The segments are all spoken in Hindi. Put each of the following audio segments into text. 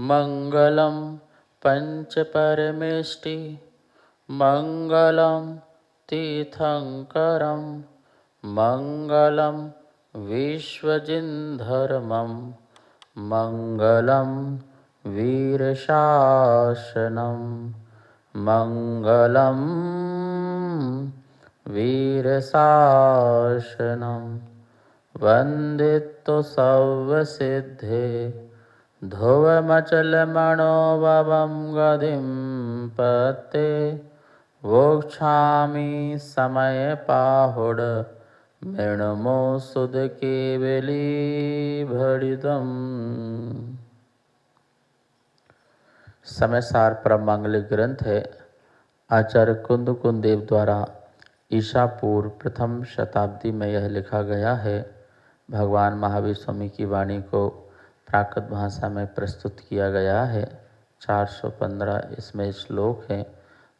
मंगलम पंचपरमेष्टि मंगलम तीर्थंकरम मंगलम विश्वजिन्धर्मं मंगलम वीरशासनम मंगलम वीरशासनम वंदितो सर्वसिद्धे ध्रुवमचलमणोभवं गतिं पते वोक्षामि समयपाहुड मृण्मो सुदकेवलीभृतम्। समयसार परम मांगलिक ग्रंथ है। आचार्य कुंद कुंदेव द्वारा ईसा पूर्व प्रथम शताब्दी में यह लिखा गया है। भगवान महावीर स्वामी की वाणी को प्राकृत भाषा में प्रस्तुत किया गया है। 415 इसमें श्लोक हैं।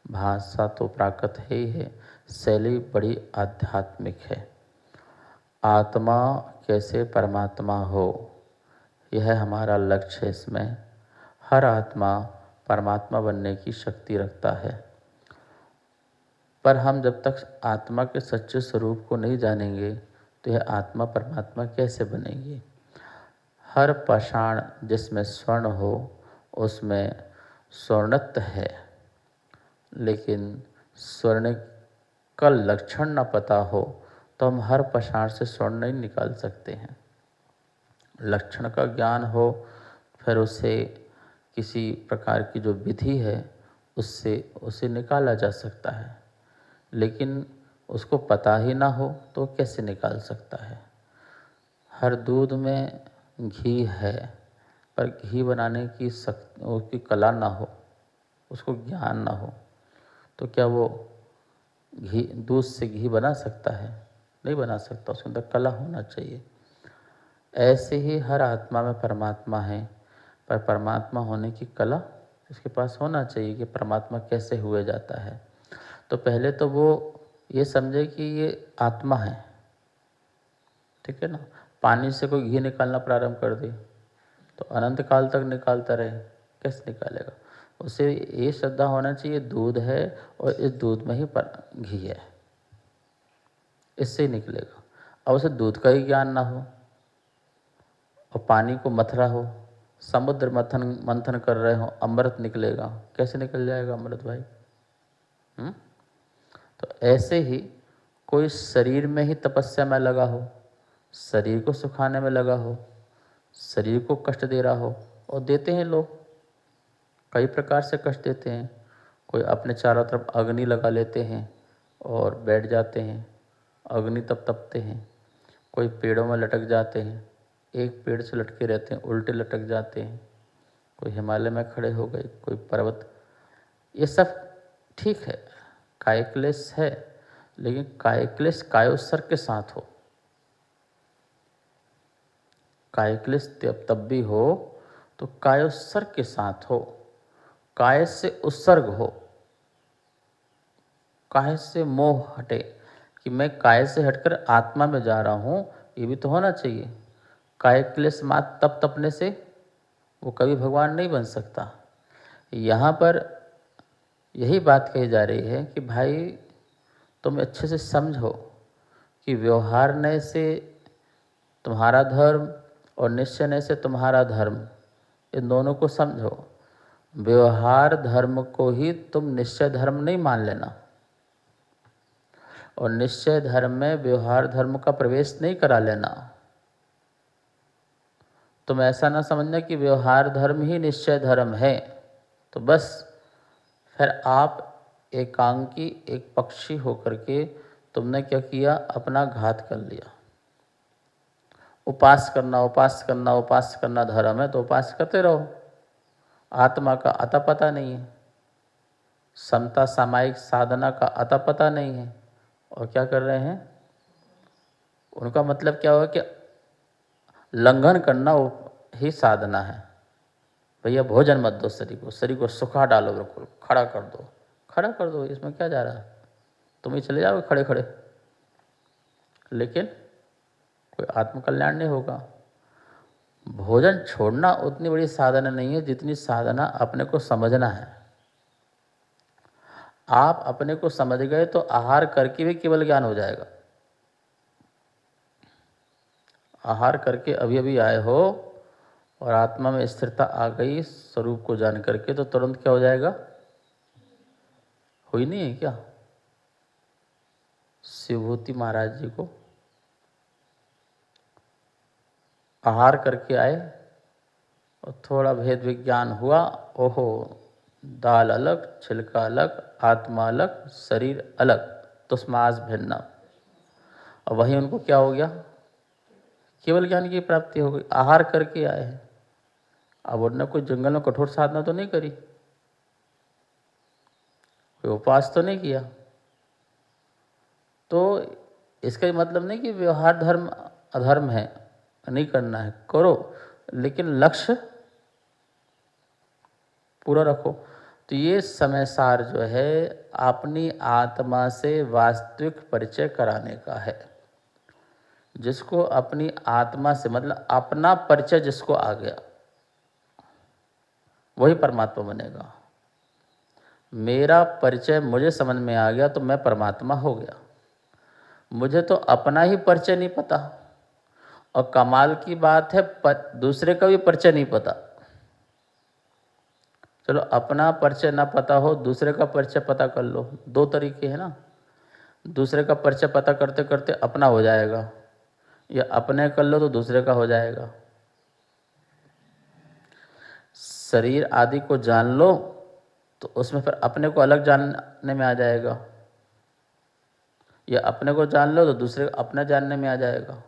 भाषा तो प्राकृत है ही है, शैली बड़ी आध्यात्मिक है। आत्मा कैसे परमात्मा हो, यह हमारा लक्ष्य है। इसमें हर आत्मा परमात्मा बनने की शक्ति रखता है, पर हम जब तक आत्मा के सच्चे स्वरूप को नहीं जानेंगे तो यह आत्मा परमात्मा कैसे बनेगी। हर पाषाण जिसमें स्वर्ण हो उसमें स्वर्णत्व है, लेकिन स्वर्ण का लक्षण न पता हो तो हम हर पाषाण से स्वर्ण नहीं निकाल सकते हैं। लक्षण का ज्ञान हो, फिर उसे किसी प्रकार की जो विधि है उससे उसे निकाला जा सकता है, लेकिन उसको पता ही ना हो तो कैसे निकाल सकता है। हर दूध में घी है, पर घी बनाने की उसकी कला ना हो, उसको ज्ञान ना हो, तो क्या वो घी दूध से घी बना सकता है? नहीं बना सकता। उसके अंदर कला होना चाहिए। ऐसे ही हर आत्मा में परमात्मा है, पर परमात्मा होने की कला इसके पास होना चाहिए कि परमात्मा कैसे हुए जाता है। तो पहले तो वो ये समझे कि ये आत्मा है, ठीक है ना। पानी से कोई घी निकालना प्रारंभ कर दे तो अनंत काल तक निकालता रहे, कैसे निकालेगा। उसे ये श्रद्धा होना चाहिए दूध है और इस दूध में ही घी है, इससे ही निकलेगा। अब उसे दूध का ही ज्ञान ना हो और पानी को मथ रहा हो, समुद्र मंथन कर रहे हो, अमृत निकलेगा, कैसे निकल जाएगा अमृत भाई? तो ऐसे ही कोई शरीर में ही तपस्या में लगा हो, शरीर को सुखाने में लगा हो, शरीर को कष्ट दे रहा हो, और देते हैं लोग, कई प्रकार से कष्ट देते हैं। कोई अपने चारों तरफ अग्नि लगा लेते हैं और बैठ जाते हैं, अग्नि तपते हैं। कोई पेड़ों में लटक जाते हैं, एक पेड़ से लटके रहते हैं, उल्टे लटक जाते हैं। कोई हिमालय में खड़े हो गए, कोई पर्वत। ये सब ठीक है, कायक्लेश है, लेकिन कायक्लेश कायोत्सर्ग के साथ हो। कायक्लेश तब भी हो तो कायोत्सर्ग के साथ हो, काय से उत्सर्ग हो, काय से मोह हटे कि मैं काय से हटकर आत्मा में जा रहा हूँ, ये भी तो होना चाहिए। कायक्लेश मात तप तपने से वो कभी भगवान नहीं बन सकता। यहाँ पर यही बात कही जा रही है कि भाई तुम अच्छे से समझो कि व्यवहारने से तुम्हारा धर्म और निश्चय से तुम्हारा धर्म, इन दोनों को समझो। व्यवहार धर्म को ही तुम निश्चय धर्म नहीं मान लेना, और निश्चय धर्म में व्यवहार धर्म का प्रवेश नहीं करा लेना। तुम ऐसा ना समझना कि व्यवहार धर्म ही निश्चय धर्म है, तो बस फिर आप एकांकी एक पक्षी होकर के तुमने क्या किया, अपना घात कर लिया। उपास करना धर्म है तो उपास करते रहो। आत्मा का अता पता नहीं है, समता सामायिक साधना का अता पता नहीं है, और क्या कर रहे हैं। उनका मतलब क्या हुआ कि लंघन करना वो ही साधना है। भैया भोजन मत दो शरीर को सुखा डालो, बिल्कुल खड़ा कर दो, इसमें क्या जा रहा है। तुम ही चले जाओगे खड़े खड़े, लेकिन कोई आत्मकल्याण नहीं होगा। भोजन छोड़ना उतनी बड़ी साधना नहीं है जितनी साधना अपने को समझना है। आप अपने को समझ गए तो आहार करके भी केवल ज्ञान हो जाएगा। आहार करके अभी अभी आए हो और आत्मा में स्थिरता आ गई स्वरूप को जान करके, तो तुरंत क्या हो जाएगा? हुई नहीं है क्या? शिवभूति महाराज जी को आहार करके आए और थोड़ा भेद विज्ञान हुआ, ओहो दाल अलग, छिलका अलग, आत्मा अलग, शरीर अलग, तुष्मास भिन्न। और वहीं उनको क्या हो गया? केवल ज्ञान की प्राप्ति हो गई। आहार करके आए हैं। अब उन्होंने कोई जंगल में कठोर साधना तो नहीं करी, कोई उपवास तो नहीं किया। तो इसका ये मतलब नहीं कि व्यवहार धर्म अधर्म है, नहीं करना है, करो, लेकिन लक्ष्य पूरा रखो। तो ये समय सार जो है अपनी आत्मा से वास्तविक परिचय कराने का है। जिसको अपनी आत्मा से मतलब अपना परिचय जिसको आ गया वही परमात्मा बनेगा। मेरा परिचय मुझे समझ में आ गया तो मैं परमात्मा हो गया। मुझे तो अपना ही परिचय नहीं पता, और कमाल की बात है दूसरे का भी परिचय नहीं पता। चलो अपना परिचय ना पता हो, दूसरे का परिचय पता कर लो। दो तरीके हैं ना, दूसरे का परिचय पता करते करते अपना हो जाएगा, या अपने कर लो तो दूसरे का हो जाएगा। शरीर आदि को जान लो तो उसमें फिर अपने को अलग जानने में आ जाएगा, या अपने को जान लो तो दूसरे को अपना जानने में आ जाएगा।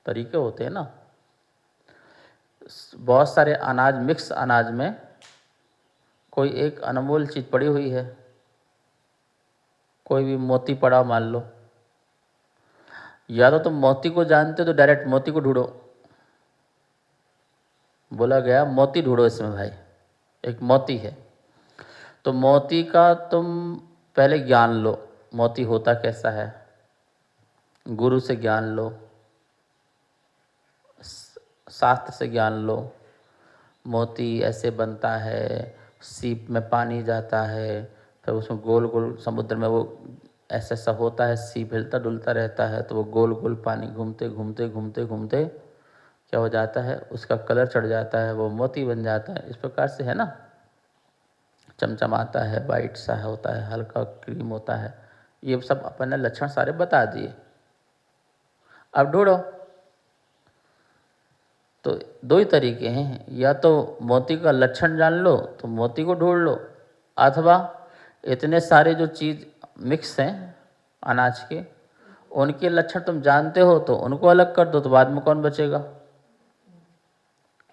तरीके होते हैं ना। बहुत सारे अनाज, मिक्स अनाज में कोई एक अनमोल चीज़ पड़ी हुई है, कोई भी मोती पड़ा मान लो, या तो तुम मोती को जानते हो तो डायरेक्ट मोती को ढूंढो। बोला गया मोती ढूंढो इसमें भाई, एक मोती है, तो मोती का तुम पहले ज्ञान लो, मोती होता कैसा है, गुरु से ज्ञान लो, शास्त्र से ज्ञान लो। मोती ऐसे बनता है, सीप में पानी जाता है, फिर उसमें गोल गोल समुद्र में वो ऐसा ऐसा होता है, सीप हिलता डुलता रहता है, तो वो गोल गोल पानी घूमते घूमते घूमते घूमते क्या हो जाता है, उसका कलर चढ़ जाता है, वो मोती बन जाता है। इस प्रकार से है ना, चमचमाता है, वाइट सा होता है, हल्का क्रीम होता है। ये सब अपन ने लक्षण सारे बता दिए। अब ढूंढो। तो दो ही तरीके हैं, या तो मोती का लक्षण जान लो तो मोती को ढूंढ लो, अथवा इतने सारे जो चीज़ मिक्स हैं अनाज के, उनके लक्षण तुम जानते हो तो उनको अलग कर दो, तो बाद में कौन बचेगा?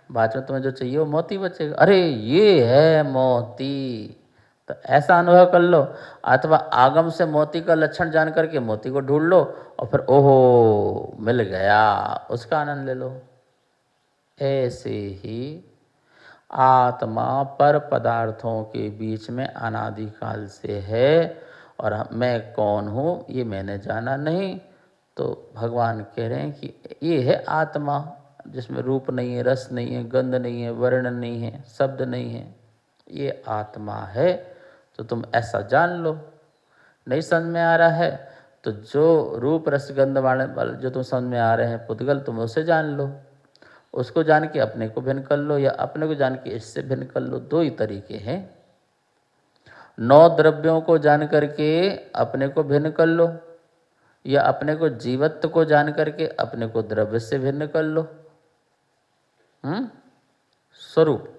बाद में तुम्हें जो चाहिए वो मोती बचेगा। अरे ये है मोती, तो ऐसा अनुभव कर लो। अथवा आगम से मोती का लक्षण जान करके मोती को ढूंढ लो और फिर ओहो मिल गया, उसका आनंद ले लो। ऐसे ही आत्मा पर पदार्थों के बीच में अनादिकाल से है, और मैं कौन हूँ ये मैंने जाना नहीं। तो भगवान कह रहे हैं कि ये है आत्मा, जिसमें रूप नहीं है, रस नहीं है, गंध नहीं है, वर्ण नहीं है, शब्द नहीं है, ये आत्मा है। तो तुम ऐसा जान लो। नहीं समझ में आ रहा है तो जो रूप रस गंध वाले जो तुम समझ में आ रहे हैं पुद्गल, तुम उसे जान लो। उसको जान के अपने को भिन्न कर लो, या अपने को जान के इससे भिन्न कर लो। दो ही तरीके हैं। 9 द्रव्यों को जान करके अपने को भिन्न कर लो, या अपने को जीवत्व को जान करके अपने को द्रव्य से भिन्न कर लो। स्वरूप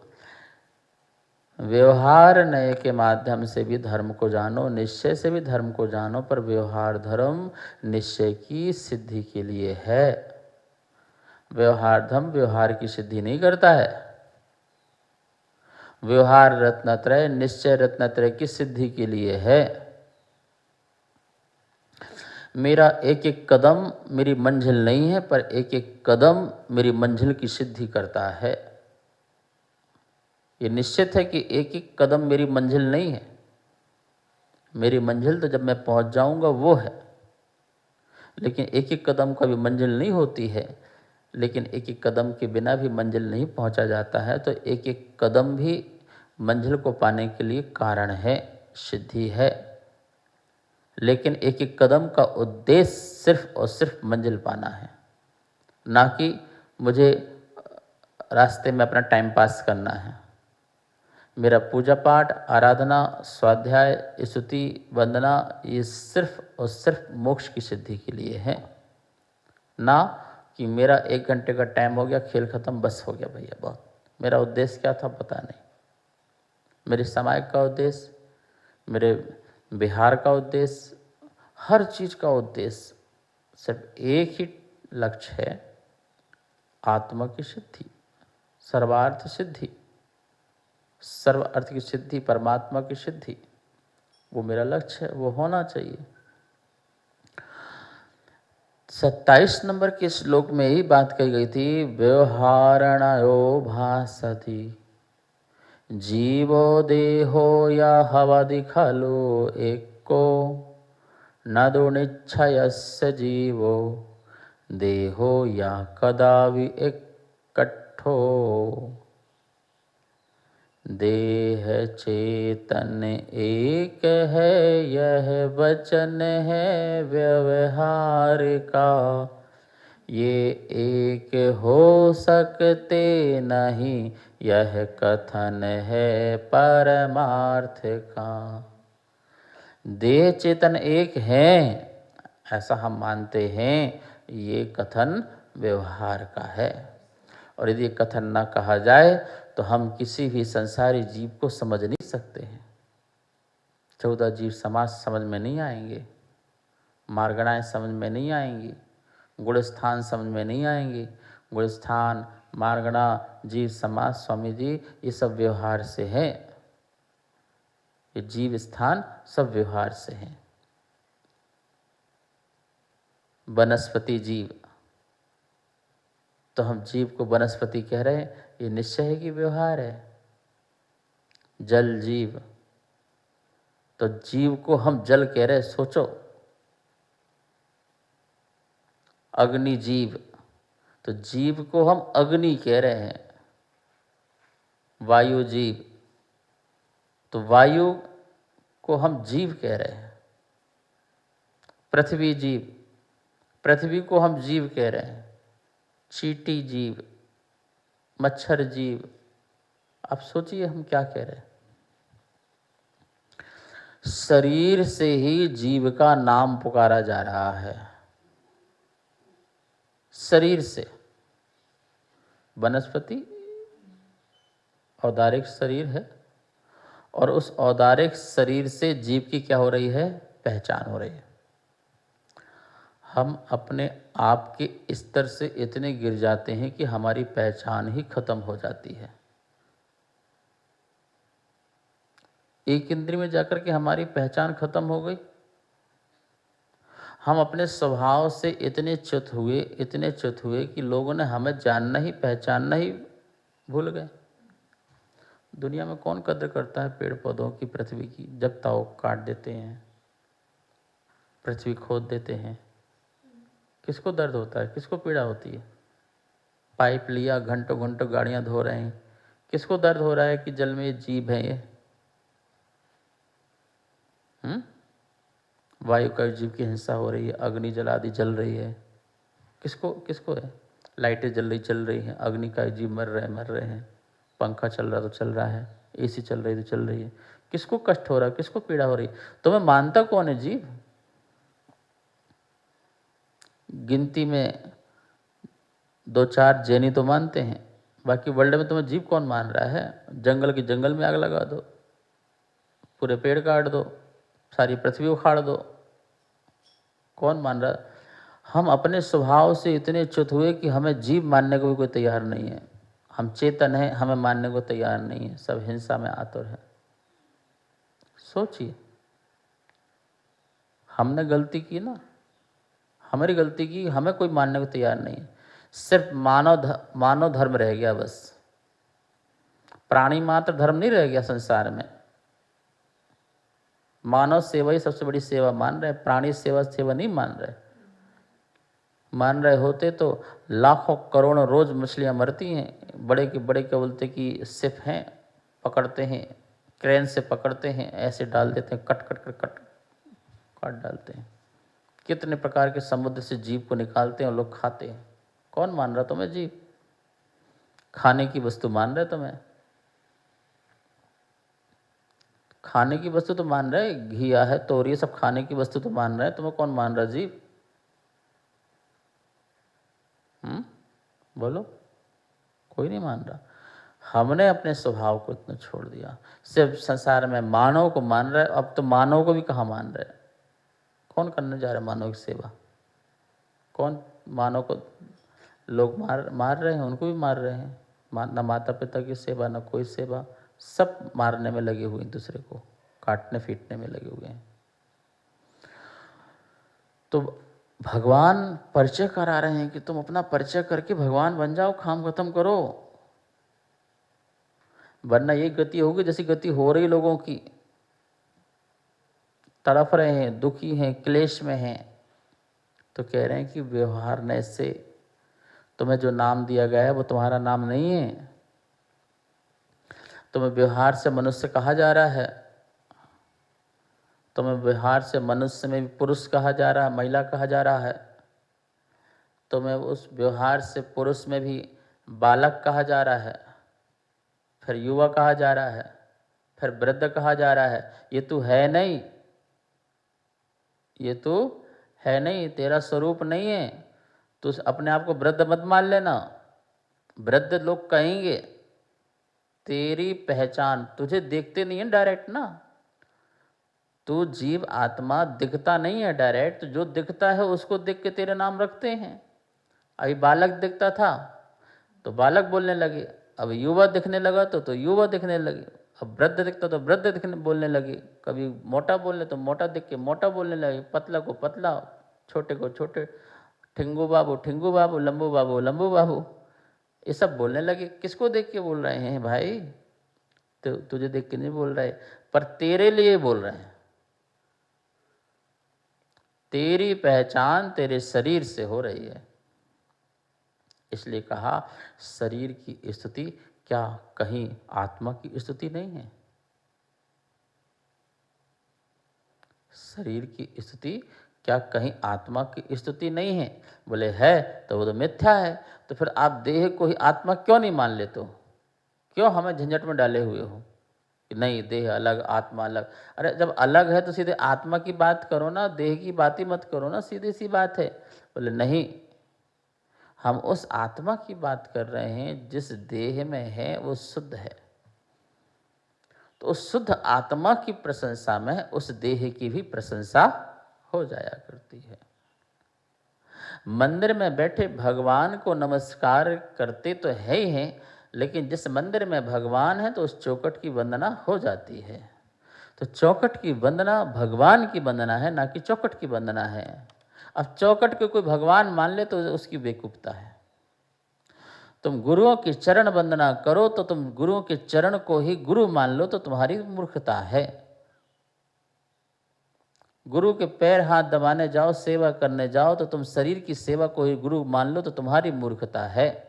व्यवहार नय के माध्यम से भी धर्म को जानो, निश्चय से भी धर्म को जानो, पर व्यवहार धर्म निश्चय की सिद्धि के लिए है। व्यवहार धर्म व्यवहार की सिद्धि नहीं करता है। व्यवहार रत्नत्रय, निश्चय रत्नत्रय की सिद्धि के लिए है। मेरा एक एक कदम मेरी मंजिल नहीं है, पर एक एक कदम मेरी मंजिल की सिद्धि करता है। ये निश्चित है कि एक एक कदम मेरी मंजिल नहीं है। मेरी मंजिल तो जब मैं पहुंच जाऊंगा वो है, लेकिन एक एक कदम कभी मंजिल नहीं होती है। लेकिन एक एक कदम के बिना भी मंजिल नहीं पहुंचा जाता है। तो एक एक कदम भी मंजिल को पाने के लिए कारण है, सिद्धि है। लेकिन एक एक कदम का उद्देश्य सिर्फ और सिर्फ मंजिल पाना है, ना कि मुझे रास्ते में अपना टाइम पास करना है। मेरा पूजा पाठ, आराधना, स्वाध्याय, स्तुति, वंदना ये सिर्फ और सिर्फ मोक्ष की सिद्धि के लिए है, ना कि मेरा 1 घंटे का टाइम हो गया, खेल खत्म, बस हो गया भैया बहुत। मेरा उद्देश्य क्या था पता नहीं। मेरे समाज का उद्देश्य, मेरे बिहार का उद्देश्य, हर चीज़ का उद्देश्य सिर्फ एक ही लक्ष्य है, आत्मा की सिद्धि, सर्वार्थ सिद्धि, सर्व अर्थ की सिद्धि, परमात्मा की सिद्धि। वो मेरा लक्ष्य है, वो होना चाहिए। 27 नंबर के श्लोक में ही बात कही गई थी, व्यवहारणयो भासति जीवो देहो या हवदि खलु एको न दुनिच्छयस्य जीवो देहो या कदावि इकट्ठो। देह चेतन एक है, यह वचन है व्यवहार का, ये एक हो सकते नहीं, यह कथन है परमार्थ का। देह चेतन एक है ऐसा हम मानते हैं, ये कथन व्यवहार का है। और यदि कथन न कहा जाए तो हम किसी भी संसारी जीव को समझ नहीं सकते हैं। 14 जीव समाज समझ में नहीं आएंगे, मार्गणाएँ समझ में नहीं आएंगी, गुणस्थान समझ में नहीं आएंगी। गुणस्थान, मार्गणा, जीव समाज, स्वामी जी, ये सब व्यवहार से है। ये जीव स्थान सब व्यवहार से हैं। वनस्पति जीव, तो हम जीव को वनस्पति कह रहे हैं, ये निश्चय है कि व्यवहार है। जल जीव, तो जीव को हम जल कह रहे हैं, सोचो। अग्नि जीव, तो जीव को हम अग्नि कह रहे हैं। वायु जीव, तो वायु को हम जीव कह रहे हैं। पृथ्वी जीव, पृथ्वी को हम जीव कह रहे हैं। चींटी जीव, मच्छर जीव, आप सोचिए हम क्या कह रहे हैं। शरीर से ही जीव का नाम पुकारा जा रहा है, शरीर से। वनस्पति औदारिक शरीर है, और उस औदारिक शरीर से जीव की क्या हो रही है, पहचान हो रही है। हम अपने आप के स्तर से इतने गिर जाते हैं कि हमारी पहचान ही खत्म हो जाती है। एक इंद्रिय में जाकर के हमारी पहचान खत्म हो गई। हम अपने स्वभाव से इतने च्युत हुए कि लोगों ने हमें जानना ही, पहचानना ही भूल गए। दुनिया में कौन कद्र करता है पेड़ पौधों की, पृथ्वी की? जब ताओ काट देते हैं, पृथ्वी खोद देते हैं, किसको दर्द होता है, किसको पीड़ा होती है? पाइप लिया, घंटों घंटों गाड़ियां धो रहे हैं, किसको दर्द हो रहा है कि जल में जीव है ये? वायु का जीव की हिंसा हो रही है, अग्नि जला दी, जल रही है, किसको है? लाइटें जल रही हैं, अग्नि का जीव मर रहे हैं। पंखा चल रहा तो चल रहा है, एसी चल रही तो चल रही है, किसको कष्ट हो रहा है, किसको पीड़ा हो रही है? तुम्हें मानता कौन है जीव? गिनती में 2-4 जैनी तो मानते हैं, बाकी वर्ल्ड में तुम्हें जीव कौन मान रहा है? जंगल की जंगल में आग लगा दो, पूरे पेड़ काट दो, सारी पृथ्वी उखाड़ दो, कौन मान रहा? हम अपने स्वभाव से इतने च्युत हुए कि हमें जीव मानने को भी कोई तैयार नहीं है। हम चेतन हैं, हमें मानने को तैयार नहीं है, सब हिंसा में आतुर है। सोचिए, हमने गलती की ना, हमारी गलती की, हमें कोई मानने को तैयार नहीं है। सिर्फ मानव धर्म रह गया बस, प्राणी मात्र धर्म नहीं रह गया संसार में। मानव सेवा ही सबसे बड़ी सेवा मान रहे, प्राणी सेवा नहीं मान रहे। मान रहे होते तो लाखों करोड़ों रोज मछलियां मरती हैं। बड़े के बड़े क्या बोलते कि सिप हैं, पकड़ते हैं, क्रेन से पकड़ते हैं, ऐसे डाल देते हैं, कट कट कट कट काट डालते हैं। कितने प्रकार के समुद्र से जीव को निकालते हैं और लोग खाते हैं। कौन मान रहा तुम्हें जीव? खाने की वस्तु मान रहे तुम्हें? खाने की वस्तु तो मान रहे, घिया है, तोरी, सब खाने की वस्तु तो मान रहे, तुम्हें कौन मान रहा जीव? बोलो, कोई नहीं मान रहा। हमने अपने स्वभाव को इतना छोड़ दिया, सिर्फ संसार में मानव को मान रहे। अब तो मानव को भी कहाँ मान रहे? कौन करने जा रहा है मानव की सेवा? कौन मानव को? लोग मार रहे हैं, उनको भी मार रहे हैं। ना माता पिता की सेवा, ना कोई सेवा, सब मारने में लगे हुए हैं, दूसरे को काटने पीटने में लगे हुए हैं। तो भगवान परिचय करा रहे हैं कि तुम अपना परिचय करके भगवान बन जाओ, काम खत्म करो, वरना ये गति होगी जैसी गति हो रही लोगों की। तड़फ रहे हैं, दुखी हैं, क्लेश में हैं, तो कह रहे हैं कि व्यवहार से तुम्हें जो नाम दिया गया है वो तुम्हारा नाम नहीं है। तुम्हें व्यवहार से मनुष्य कहा जा रहा है, तुम्हें व्यवहार से मनुष्य में भी पुरुष कहा जा रहा है, महिला कहा जा रहा है। तुम्हें उस व्यवहार से पुरुष में भी बालक कहा जा रहा है, फिर युवा कहा जा रहा है, फिर वृद्ध कहा जा रहा है। ये तू है नहीं, ये तू है नहीं, तेरा स्वरूप नहीं है। तो अपने आप को वृद्ध मत मान लेना। वृद्ध लोग कहेंगे, तेरी पहचान, तुझे देखते नहीं है डायरेक्ट ना, तू जीव आत्मा दिखता नहीं है डायरेक्ट, तो जो दिखता है उसको देख के तेरे नाम रखते हैं। अभी बालक दिखता था तो बालक बोलने लगे, अब युवा दिखने लगा तो युवा दिखने लगे, अब वृद्ध दिखता तो वृद्ध दिखने बोलने लगे, कभी मोटा बोलने तो मोटा दिख के मोटा बोलने लगे, पतला को पतला, छोटे को छोटे, ठिंगू बाबू, लंबू बाबू, ये सब बोलने लगे। किसको देख के बोल रहे हैं भाई? तो तुझे देख के नहीं बोल रहे, पर तेरे लिए बोल रहे हैं। तेरी पहचान तेरे शरीर से हो रही है। इसलिए कहा शरीर की स्तुति क्या कहीं आत्मा की स्तुति नहीं है? शरीर की स्तुति क्या कहीं आत्मा की स्तुति नहीं है? बोले है तो वो तो मिथ्या है। तो फिर आप देह को ही आत्मा क्यों नहीं मान लेते हो? क्यों हमें झंझट में डाले हुए हो कि नहीं देह अलग आत्मा अलग? अरे जब अलग है तो सीधे आत्मा की बात करो ना, देह की बात ही मत करो ना, सीधी सी बात है। बोले नहीं, हम उस आत्मा की बात कर रहे हैं जिस देह में है वो शुद्ध है। तो उस शुद्ध आत्मा की प्रशंसा में उस देह की भी प्रशंसा हो जाया करती है। मंदिर में बैठे भगवान को नमस्कार करते तो है ही हैं, लेकिन जिस मंदिर में भगवान है तो उस चौखट की वंदना हो जाती है। तो चौखट की वंदना भगवान की वंदना है, ना कि चौखट की वंदना है। अब चौखट को कोई भगवान मान ले तो उसकी बेवकूफता है। तुम गुरुओं की चरण वंदना करो तो तुम गुरुओं के चरण को ही गुरु मान लो तो तुम्हारी मूर्खता है। गुरु के पैर हाथ दबाने जाओ, सेवा करने जाओ तो तुम शरीर की सेवा को ही गुरु मान लो तो तुम्हारी मूर्खता है।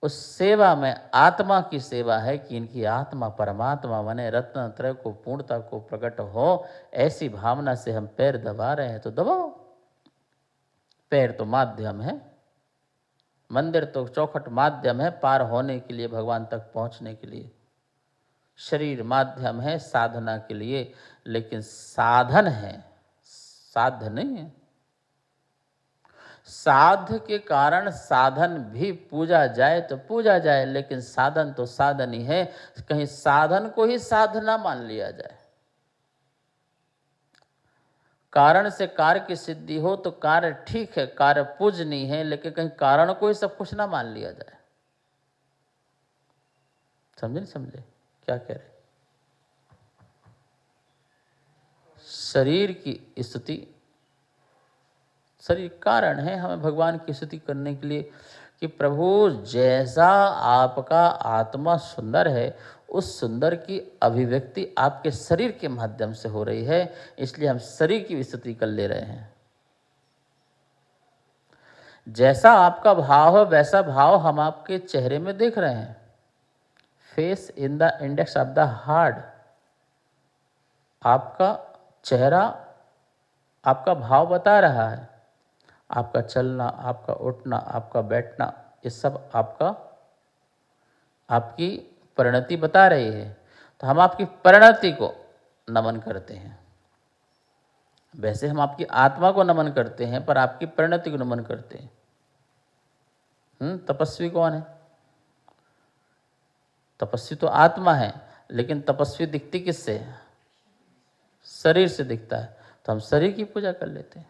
उस सेवा में आत्मा की सेवा है कि इनकी आत्मा परमात्मा बने, रत्न त्रय को पूर्णता को प्रकट हो, ऐसी भावना से हम पैर दबा रहे हैं तो दबाओ। पैर तो माध्यम है, मंदिर तो चौखट माध्यम है पार होने के लिए, भगवान तक पहुंचने के लिए। शरीर माध्यम है साधना के लिए, लेकिन साधन है, साध्य नहीं है। साध के कारण साधन भी पूजा जाए तो पूजा जाए, लेकिन साधन तो साधन ही है। कहीं साधन को ही साधना मान लिया जाए। कारण से कार्य की सिद्धि हो तो कार्य ठीक है, कार्य पूजनीय है, लेकिन कहीं कारण को ही सब कुछ ना मान लिया जाए। समझे नहीं समझे क्या कह रहे? शरीर की स्तुति, शरीर कारण है हमें भगवान की स्तुति करने के लिए कि प्रभु जैसा आपका आत्मा सुंदर है, उस सुंदर की अभिव्यक्ति आपके शरीर के माध्यम से हो रही है, इसलिए हम शरीर की स्तुति कर ले रहे हैं। जैसा आपका भाव है वैसा भाव हम आपके चेहरे में देख रहे हैं। Face in the index of the heart, आपका चेहरा आपका भाव बता रहा है। आपका चलना, आपका उठना, आपका बैठना, ये सब आपकी परिणति बता रही है। तो हम आपकी परिणति को नमन करते हैं। वैसे हम आपकी आत्मा को नमन करते हैं, पर आपकी परिणति को नमन करते हैं। तपस्वी कौन है? तपस्वी तो आत्मा है, लेकिन तपस्वी दिखती किससे है? शरीर से दिखता है। तो हम शरीर की पूजा कर लेते हैं।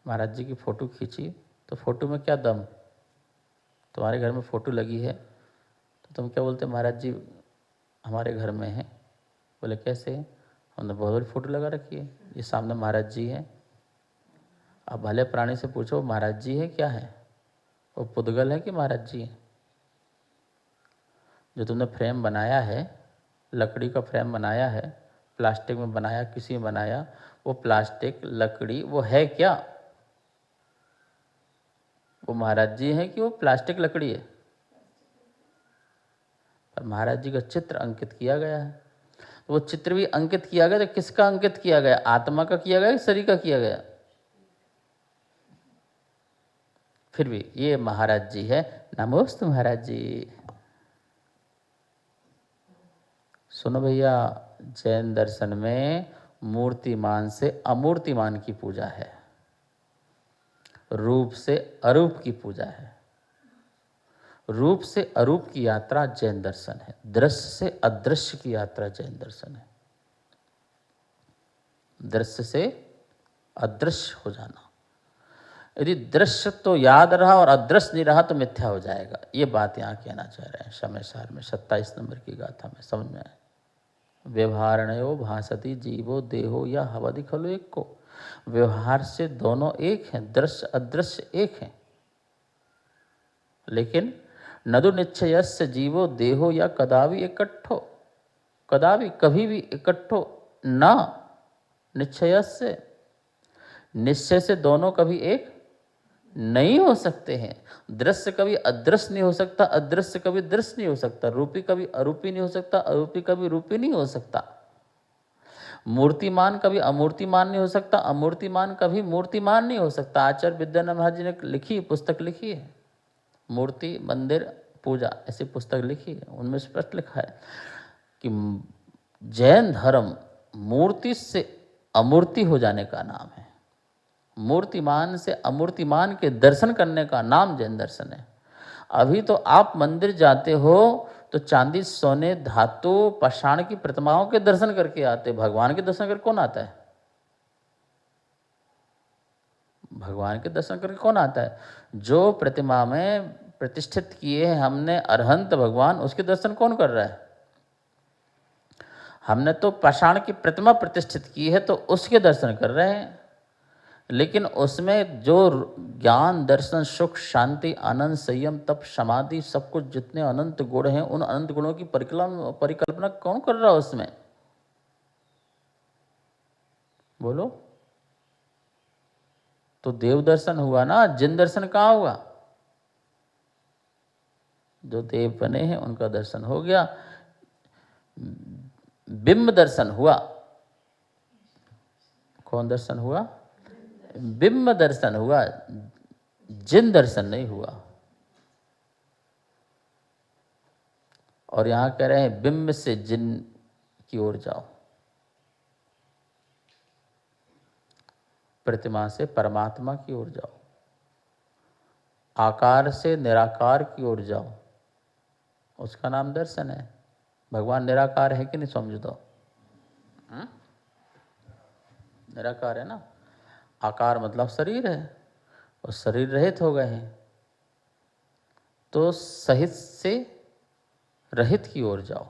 महाराज जी की फोटो खींची तो फोटो में क्या दम? तुम्हारे घर में फोटो लगी है तो तुम क्या बोलते? महाराज जी हमारे घर में है। बोले कैसे? हमने बहुत बड़ी फोटो लगा रखी है, ये सामने महाराज जी है। अब भले प्राणी से पूछो महाराज जी है क्या है? वो पुद्गल है कि महाराज जी है? जो तुमने फ्रेम बनाया है, लकड़ी का फ्रेम बनाया है, प्लास्टिक में बनाया, किसी में बनाया, वो प्लास्टिक लकड़ी वो है क्या? वो महाराज जी है कि वो प्लास्टिक लकड़ी है? पर महाराज जी का चित्र अंकित किया गया है। तो वो चित्र भी अंकित किया गया तो किसका अंकित किया गया? आत्मा का किया गया कि शरीर का किया गया? फिर भी ये महाराज जी है। नमोस्तु महाराज जी। सुनो भैया, जैन दर्शन में मूर्तिमान से अमूर्तिमान की पूजा है, रूप से अरूप की पूजा है। रूप से अरूप की यात्रा जैन दर्शन है, दृश्य से अदृश्य की यात्रा जैन दर्शन है। दृश्य से अदृश्य हो जाना। यदि दृश्य तो याद रहा और अदृश्य नहीं रहा तो मिथ्या हो जाएगा। ये बात यहाँ कहना चाह रहे हैं समय सार में 27 नंबर की गाथा में। समझ में आए? व्यवहारणयो भासति जीवो देहो या हवदि खलु एक को। व्यवहार से दोनों एक हैं, दृश्य अदृश्य एक हैं। लेकिन नदु निश्चयस्य जीवो देहो या कदापि इकट्ठो, कदापि कभी भी इकट्ठो ना निश्चयस्य, निश्चय से दोनों कभी एक नहीं हो सकते हैं। दृश्य कभी अदृश्य नहीं हो सकता, अदृश्य कभी दृश्य नहीं हो सकता, रूपी कभी अरूपी नहीं हो सकता, अरूपी कभी रूपी नहीं हो सकता, मूर्तिमान कभी अमूर्तिमान नहीं हो सकता, अमूर्तिमान कभी मूर्तिमान नहीं हो सकता। आचार्य विद्यानंद महाराज जी ने लिखी पुस्तक लिखी है, मूर्ति मंदिर पूजा, ऐसी पुस्तक लिखी है। उनमें स्पष्ट लिखा है कि जैन धर्म मूर्ति से अमूर्ति हो जाने का नाम है। मूर्तिमान से अमूर्तिमान के दर्शन करने का नाम जैन दर्शन है। अभी तो आप मंदिर जाते हो तो चांदी सोने धातु पाषाण की प्रतिमाओं के दर्शन करके आते। भगवान के दर्शन करके कौन आता है? भगवान के दर्शन करके कौन आता है? जो प्रतिमा में प्रतिष्ठित किए हैं हमने अरहंत भगवान, उसके दर्शन कौन कर रहा है? हमने तो पाषाण की प्रतिमा प्रतिष्ठित की है तो उसके दर्शन कर रहे हैं। लेकिन उसमें जो ज्ञान दर्शन सुख शांति आनंद संयम तप समाधि सब कुछ जितने अनंत गुण हैं, उन अनंत गुणों की परिकल्पना कौन कर रहा है उसमें? बोलो। तो देव दर्शन हुआ ना, जिन दर्शन कहाँ हुआ? जो देव बने हैं उनका दर्शन हो गया। बिंब दर्शन हुआ। कौन दर्शन हुआ? बिंब दर्शन हुआ, जिन दर्शन नहीं हुआ। और यहां कह रहे हैं बिंब से जिन की ओर जाओ, प्रतिमा से परमात्मा की ओर जाओ, आकार से निराकार की ओर जाओ, उसका नाम दर्शन है। भगवान निराकार है कि नहीं? समझ दो। निराकार है ना। आकार मतलब शरीर है, और शरीर रहित हो गए हैं तो सहित से रहित की ओर जाओ,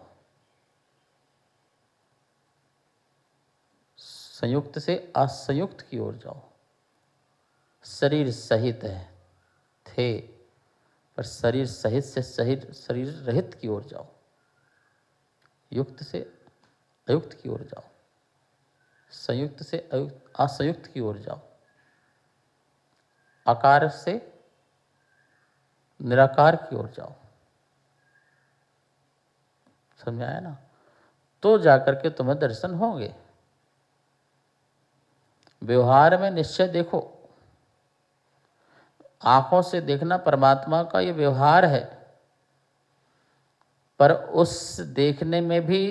संयुक्त से असंयुक्त की ओर जाओ। शरीर सहित है थे, पर शरीर सहित से शरीर रहित की ओर जाओ, युक्त से अयुक्त की ओर जाओ, संयुक्त से असंयुक्त की ओर जाओ। आकार से निराकार की ओर जाओ। समझ आया ना? तो जाकर के तुम्हें दर्शन होंगे। व्यवहार में निश्चय देखो, आंखों से देखना परमात्मा का ये व्यवहार है, पर उस देखने में भी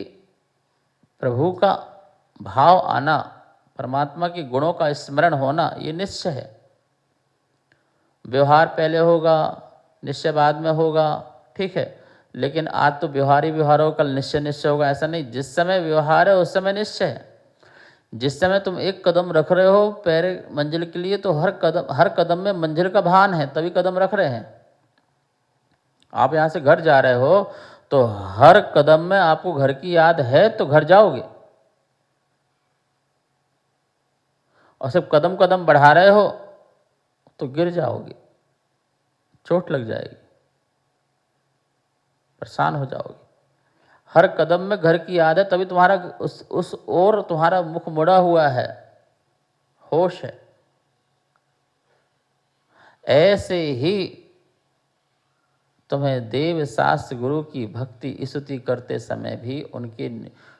प्रभु का भाव आना, परमात्मा के गुणों का स्मरण होना, ये निश्चय है। व्यवहार पहले होगा, निश्चय बाद में होगा, ठीक है, लेकिन आज तो व्यवहार ही व्यवहार हो, कल निश्चय निश्चय होगा, ऐसा नहीं। जिस समय व्यवहार है उस समय निश्चय है। जिस समय तुम एक कदम रख रहे हो पैर मंजिल के लिए, तो हर कदम में मंजिल का भान है, तभी कदम रख रहे हैं। आप यहाँ से घर जा रहे हो तो हर कदम में आपको घर की याद है तो घर जाओगे, और सिर्फ कदम कदम बढ़ा रहे हो तो गिर जाओगे, चोट लग जाएगी, परेशान हो जाओगे। हर कदम में घर की याद है, तभी तुम्हारा उस ओर तुम्हारा मुख मुड़ा हुआ है, होश है। ऐसे ही तुम्हें देव शास्त्र गुरु की भक्ति स्तुति करते समय भी उनके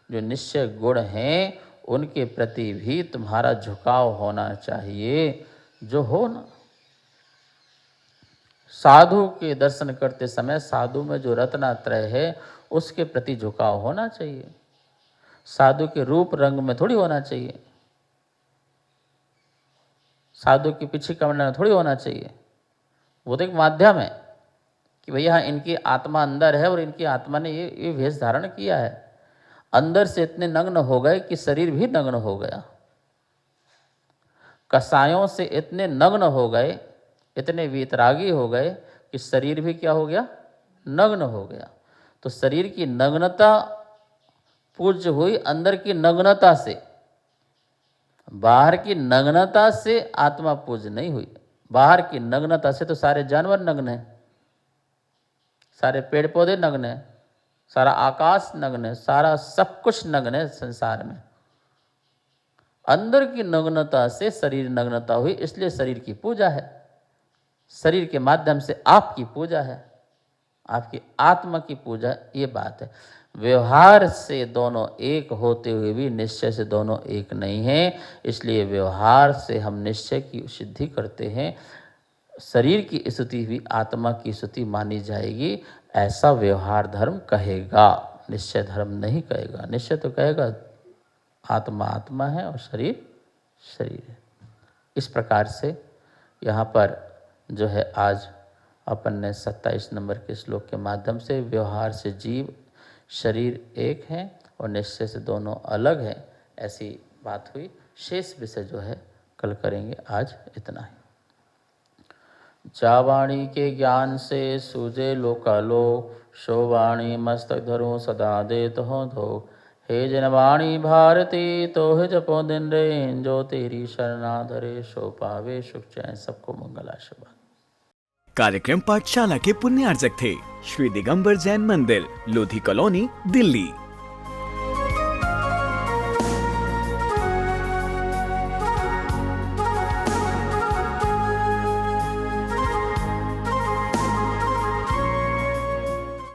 जो निश्चय गुण हैं उनके प्रति भी तुम्हारा झुकाव होना चाहिए, जो हो ना। साधु के दर्शन करते समय साधु में जो रत्नात्रय है उसके प्रति झुकाव होना चाहिए। साधु के रूप रंग में थोड़ी होना चाहिए, साधु के पीछे कमरे में थोड़ी होना चाहिए। वो तो एक माध्यम है कि भैया इनकी आत्मा अंदर है और इनकी आत्मा ने ये वेश धारण किया है। अंदर से इतने नग्न हो गए कि शरीर भी नग्न हो गया। कसायों से इतने नग्न हो गए, इतने वीतरागी हो गए कि शरीर भी क्या हो गया? नग्न हो गया। तो शरीर की नग्नता पूज्य हुई अंदर की नग्नता से, बाहर की नग्नता से आत्मा पूज्य नहीं हुई। बाहर की नग्नता से तो सारे जानवर नग्न हैं, सारे पेड़ पौधे नग्न हैं, सारा आकाश नग्न है, सारा सब कुछ नग्न है संसार में। अंदर की नग्नता से शरीर नग्नता हुई, इसलिए शरीर की पूजा है। शरीर के माध्यम से आपकी पूजा है, आपकी आत्मा की पूजा, ये बात है। व्यवहार से दोनों एक होते हुए भी निश्चय से दोनों एक नहीं है, इसलिए व्यवहार से हम निश्चय की सिद्धि करते हैं। शरीर की स्तुति भी आत्मा की स्तुति मानी जाएगी, ऐसा व्यवहार धर्म कहेगा, निश्चय धर्म नहीं कहेगा। निश्चय तो कहेगा आत्मा आत्मा है और शरीर शरीर है। इस प्रकार से यहाँ पर जो है आज अपन ने 27 नंबर के श्लोक के माध्यम से व्यवहार से जीव शरीर एक है और निश्चय से दोनों अलग हैं, ऐसी बात हुई। शेष विषय जो है कल करेंगे, आज इतना ही। जावाणी के ज्ञान से सूझे लोकालो, शो वाणी मस्तक धरो सदा देत हो धो। हे जनवाणी भारती तो हे जपो दिन रे, जो तेरी शरणा धरे सो पावे सुख चैन। सबको मंगल आशीर्वाद। कार्यक्रम पाठशाला के पुण्यार्जक थे श्री दिगंबर जैन मंदिर, लोधी कॉलोनी, दिल्ली।